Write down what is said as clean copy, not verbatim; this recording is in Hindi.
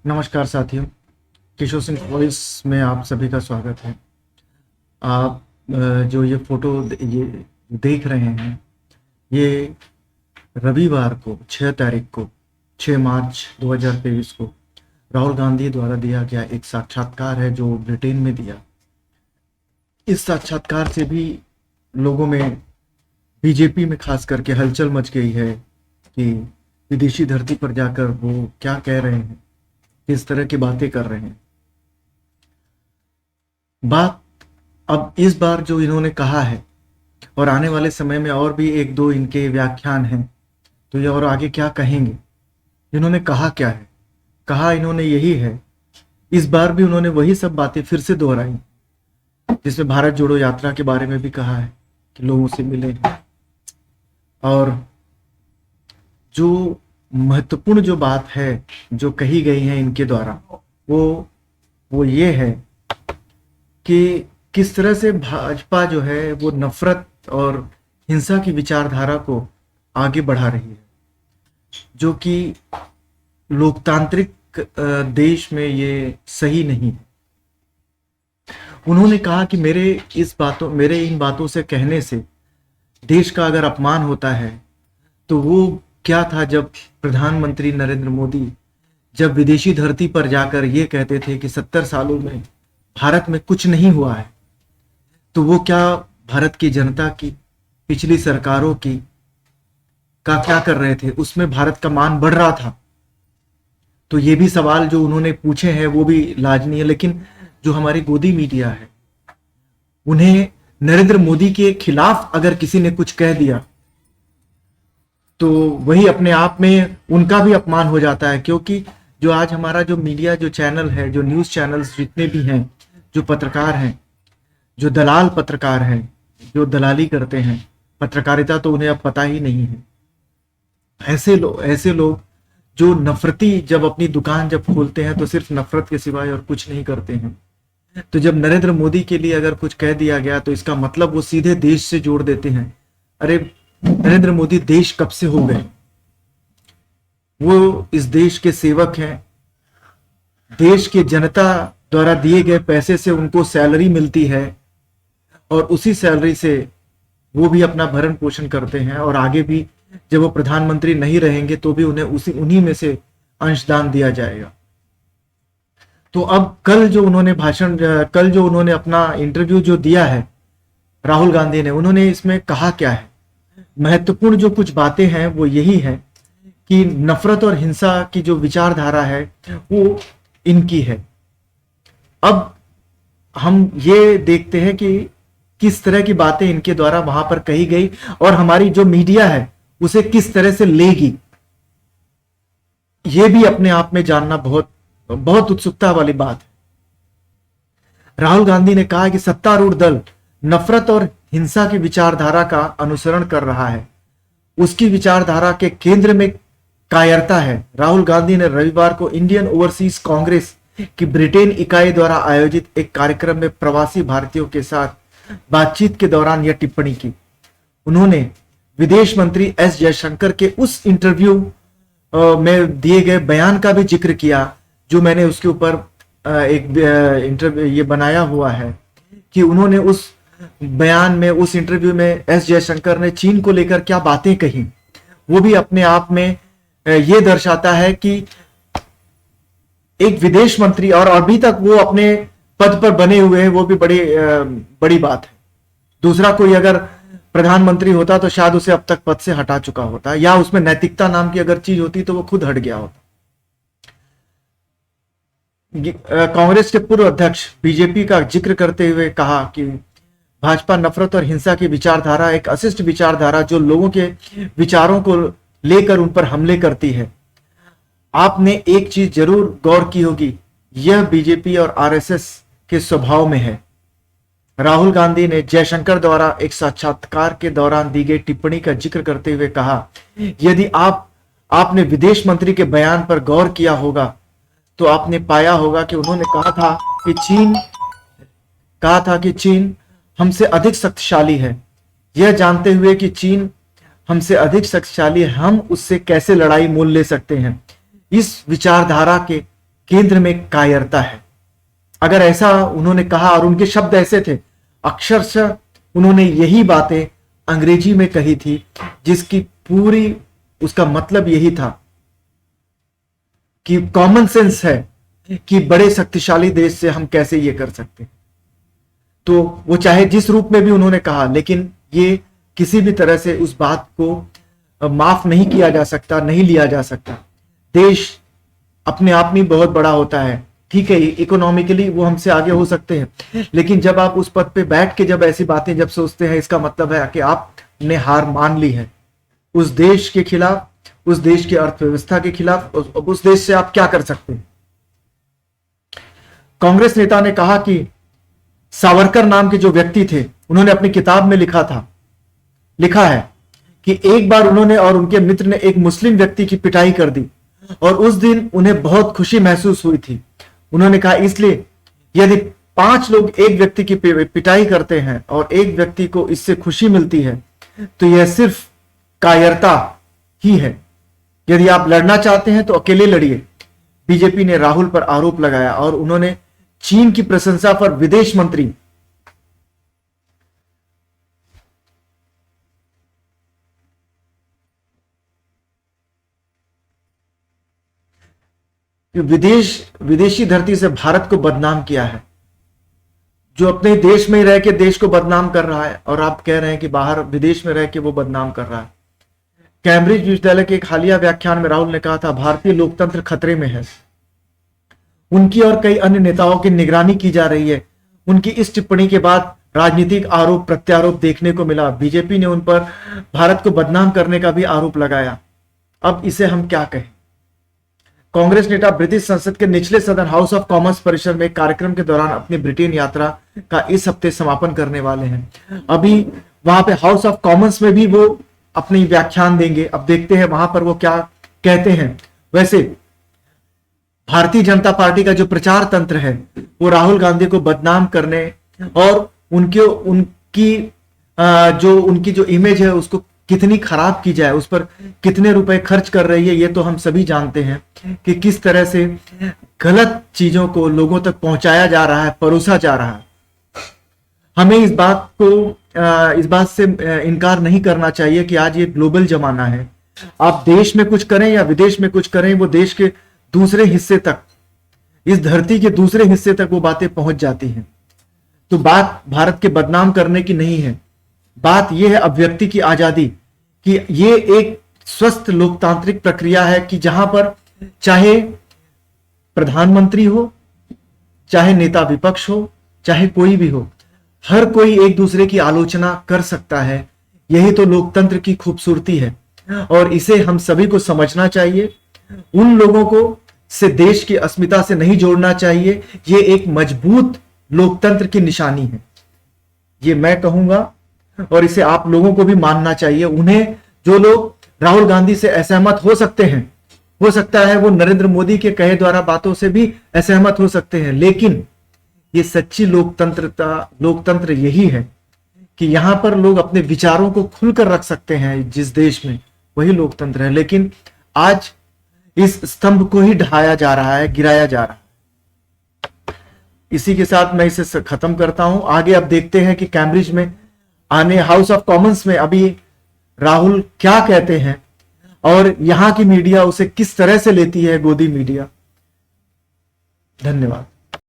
नमस्कार साथियों, किशोर सिंह वॉइस में आप सभी का स्वागत है। आप जो ये फोटो ये देख रहे हैं, ये रविवार को 6 तारीख को 6 मार्च 2023 को राहुल गांधी द्वारा दिया गया एक साक्षात्कार है जो ब्रिटेन में दिया। इस साक्षात्कार से भी लोगों में, बीजेपी में खास करके हलचल मच गई है कि विदेशी धरती पर जाकर वो क्या कह रहे हैं, किस तरह की बातें कर रहे हैं। बात अब इस बार जो इन्होंने कहा है, और आने वाले समय में और भी एक दो इनके व्याख्यान हैं, तो ये और आगे क्या कहेंगे। इन्होंने कहा क्या है, कहा इन्होंने यही है। इस बार भी उन्होंने वही सब बातें फिर से दोहराई, जिसमें भारत जोड़ो यात्रा के बारे में भी कहा है कि लोगों से मिले हैं। और जो महत्वपूर्ण जो बात है जो कही गई है इनके द्वारा, वो ये है कि किस तरह से भाजपा जो है वो नफरत और हिंसा की विचारधारा को आगे बढ़ा रही है, जो कि लोकतांत्रिक देश में ये सही नहीं है। उन्होंने कहा कि मेरे इन बातों से कहने से देश का अगर अपमान होता है तो वो क्या था जब प्रधानमंत्री नरेंद्र मोदी जब विदेशी धरती पर जाकर ये कहते थे कि 70 सालों में भारत में कुछ नहीं हुआ है, तो वो क्या भारत की जनता की, पिछली सरकारों की का क्या कर रहे थे, उसमें भारत का मान बढ़ रहा था। तो ये भी सवाल जो उन्होंने पूछे हैं वो भी लाजमी है। लेकिन जो हमारी गोदी मीडिया है, उन्हें नरेंद्र मोदी के खिलाफ अगर किसी ने कुछ कह दिया तो वही अपने आप में उनका भी अपमान हो जाता है। क्योंकि जो आज हमारा जो मीडिया, जो चैनल है, जो न्यूज़ चैनल्स जितने भी हैं, जो पत्रकार हैं, जो दलाल पत्रकार हैं, जो दलाली करते हैं, पत्रकारिता तो उन्हें अब पता ही नहीं है। ऐसे लोग जो नफरती जब अपनी दुकान जब खोलते हैं तो सिर्फ नफरत के सिवाय और कुछ नहीं करते हैं। तो जब नरेंद्र मोदी के लिए अगर कुछ कह दिया गया तो इसका मतलब वो सीधे देश से जोड़ देते हैं। अरे नरेंद्र मोदी देश कब से हो गए? वो इस देश के सेवक हैं। देश की जनता द्वारा दिए गए पैसे से उनको सैलरी मिलती है और उसी सैलरी से वो भी अपना भरण पोषण करते हैं। और आगे भी जब वो प्रधानमंत्री नहीं रहेंगे तो भी उन्हें उन्हीं में से अंशदान दिया जाएगा। तो अब कल जो उन्होंने अपना इंटरव्यू जो दिया है राहुल गांधी ने, उन्होंने इसमें कहा क्या है? महत्वपूर्ण जो कुछ बातें हैं वो यही है कि नफरत और हिंसा की जो विचारधारा है वो इनकी है। अब हम ये देखते हैं कि किस तरह की बातें इनके द्वारा वहां पर कही गई और हमारी जो मीडिया है उसे किस तरह से लेगी। ये भी अपने आप में जानना बहुत बहुत उत्सुकता वाली बात है। राहुल गांधी ने कहा कि सत्तारूढ़ दल नफरत और हिंसा की विचारधारा का अनुसरण कर रहा है। उसकी विचारधारा के केंद्र में कायरता है। राहुल गांधी ने रविवार को इंडियन ओवरसीज कांग्रेस की ब्रिटेन इकाई द्वारा आयोजित एक कार्यक्रम में प्रवासी भारतीयों के साथ बातचीत के दौरान यह टिप्पणी की। उन्होंने विदेश मंत्री एस जयशंकर के उस इंटरव्यू में दिए गए बयान का भी जिक्र किया जो मैंने उसके ऊपर एक इंटरव्यू ये बनाया हुआ है कि उन्होंने उस बयान में, उस इंटरव्यू में एस जयशंकर ने चीन को लेकर क्या बातें कही, वो भी अपने आप में ये दर्शाता है कि एक विदेश मंत्री, और अभी तक वो अपने पद पर बने हुए हैं, वो भी बड़ी बात है। दूसरा कोई अगर प्रधानमंत्री होता तो शायद उसे अब तक पद से हटा चुका होता, या उसमें नैतिकता नाम की अगर चीज होती तो वो खुद हट गया होता। कांग्रेस के पूर्व अध्यक्ष बीजेपी का जिक्र करते हुए कहा कि भाजपा नफरत और हिंसा की विचारधारा एक अशिष्ट विचारधारा जो लोगों के विचारों को लेकर उन पर हमले करती है। आपने एक चीज जरूर गौर की होगी, यह बीजेपी और आरएसएस के स्वभाव में है। राहुल गांधी ने जयशंकर द्वारा एक साक्षात्कार के दौरान दी गई टिप्पणी का जिक्र करते हुए कहा, यदि आपने विदेश मंत्री के बयान पर गौर किया होगा तो आपने पाया होगा कि उन्होंने कहा था कि चीन हमसे अधिक शक्तिशाली है। यह जानते हुए कि चीन हमसे अधिक शक्तिशाली है, हम उससे कैसे लड़ाई मोल ले सकते हैं। इस विचारधारा के केंद्र में कायरता है। अगर ऐसा उन्होंने कहा, और उनके शब्द ऐसे थे, अक्षरशः उन्होंने यही बातें अंग्रेजी में कही थी, जिसकी पूरी उसका मतलब यही था कि कॉमन सेंस है कि बड़े शक्तिशाली देश से हम कैसे ये कर सकते हैं। तो वो चाहे जिस रूप में भी उन्होंने कहा, लेकिन ये किसी भी तरह से उस बात को माफ नहीं किया जा सकता, नहीं लिया जा सकता। देश अपने आप में बहुत बड़ा होता है, ठीक है, इकोनॉमिकली वो हमसे आगे हो सकते हैं, लेकिन जब आप उस पद पे बैठ के जब ऐसी बातें जब सोचते हैं, इसका मतलब है कि आपने हार मान ली है उस देश के खिलाफ, उस देश की अर्थव्यवस्था के खिलाफ। उस देश से आप क्या कर सकते हैं। कांग्रेस नेता ने कहा कि सावरकर नाम के जो व्यक्ति थे, उन्होंने अपनी किताब में लिखा है कि एक बार उन्होंने और उनके मित्र ने एक मुस्लिम व्यक्ति की पिटाई कर दी और उस दिन उन्हें बहुत खुशी महसूस हुई थी। उन्होंने कहा, इसलिए यदि 5 लोग एक व्यक्ति की पिटाई करते हैं और एक व्यक्ति को इससे खुशी मिलती है, तो यह सिर्फ कायरता ही है। यदि आप लड़ना चाहते हैं तो अकेले लड़िए। बीजेपी ने राहुल पर आरोप लगाया और उन्होंने चीन की प्रशंसा पर विदेश विदेशी धरती से भारत को बदनाम किया है, जो अपने देश में रह के देश को बदनाम कर रहा है, और आप कह रहे हैं कि बाहर विदेश में रह के वो बदनाम कर रहा है। कैम्ब्रिज विश्वविद्यालय के एक हालिया व्याख्यान में राहुल ने कहा था, भारतीय लोकतंत्र खतरे में है। उनकी और कई अन्य नेताओं की निगरानी की जा रही है। उनकी इस टिप्पणी के बाद राजनीतिक आरोप प्रत्यारोप देखने को मिला। बीजेपी ने उन पर भारत को बदनाम करने का भी आरोप लगाया। अब इसे हम क्या कहें। कांग्रेस नेता ब्रिटिश संसद के निचले सदन हाउस ऑफ कॉमन्स परिसर में एक कार्यक्रम के दौरान अपनी ब्रिटेन यात्रा का इस हफ्ते समापन करने वाले हैं। अभी वहां पे हाउस ऑफ कॉमन्स में भी वो अपनी व्याख्यान देंगे। अब देखते हैं वहां पर वो क्या कहते हैं। वैसे भारतीय जनता पार्टी का जो प्रचार तंत्र है, वो राहुल गांधी को बदनाम करने और उनकी जो इमेज है उसको कितनी खराब की जाए, उस पर कितने रुपए खर्च कर रही है, ये तो हम सभी जानते हैं कि किस तरह से गलत चीजों को लोगों तक पहुंचाया जा रहा है, परोसा जा रहा है। हमें इस बात से इनकार नहीं करना चाहिए कि आज ये ग्लोबल जमाना है। आप देश में कुछ करें या विदेश में कुछ करें, वो देश के दूसरे हिस्से तक, इस धरती के दूसरे हिस्से तक वो बातें पहुंच जाती हैं। तो बात भारत के बदनाम करने की नहीं है, बात यह है अभिव्यक्ति की आजादी कि ये एक स्वस्थ लोकतांत्रिक प्रक्रिया है कि जहां पर चाहे प्रधानमंत्री हो, चाहे नेता विपक्ष हो, चाहे कोई भी हो, हर कोई एक दूसरे की आलोचना कर सकता है। यही तो लोकतंत्र की खूबसूरती है और इसे हम सभी को समझना चाहिए। उन लोगों को से देश की अस्मिता से नहीं जोड़ना चाहिए। ये एक मजबूत लोकतंत्र की निशानी है, ये मैं कहूंगा, और इसे आप लोगों को भी मानना चाहिए। उन्हें जो लोग राहुल गांधी से असहमत हो सकते हैं, हो सकता है वो नरेंद्र मोदी के कहे द्वारा बातों से भी असहमत हो सकते हैं, लेकिन ये सच्ची लोकतंत्र यही है कि यहां पर लोग अपने विचारों को खुलकर रख सकते हैं। जिस देश में, वही लोकतंत्र है। लेकिन आज इस स्तंभ को ही ढाया जा रहा है, गिराया जा रहा है। इसी के साथ मैं इसे खत्म करता हूं। आगे अब देखते हैं कि कैम्ब्रिज में आने हाउस ऑफ कॉमन्स में अभी राहुल क्या कहते हैं और यहां की मीडिया उसे किस तरह से लेती है, गोदी मीडिया। धन्यवाद।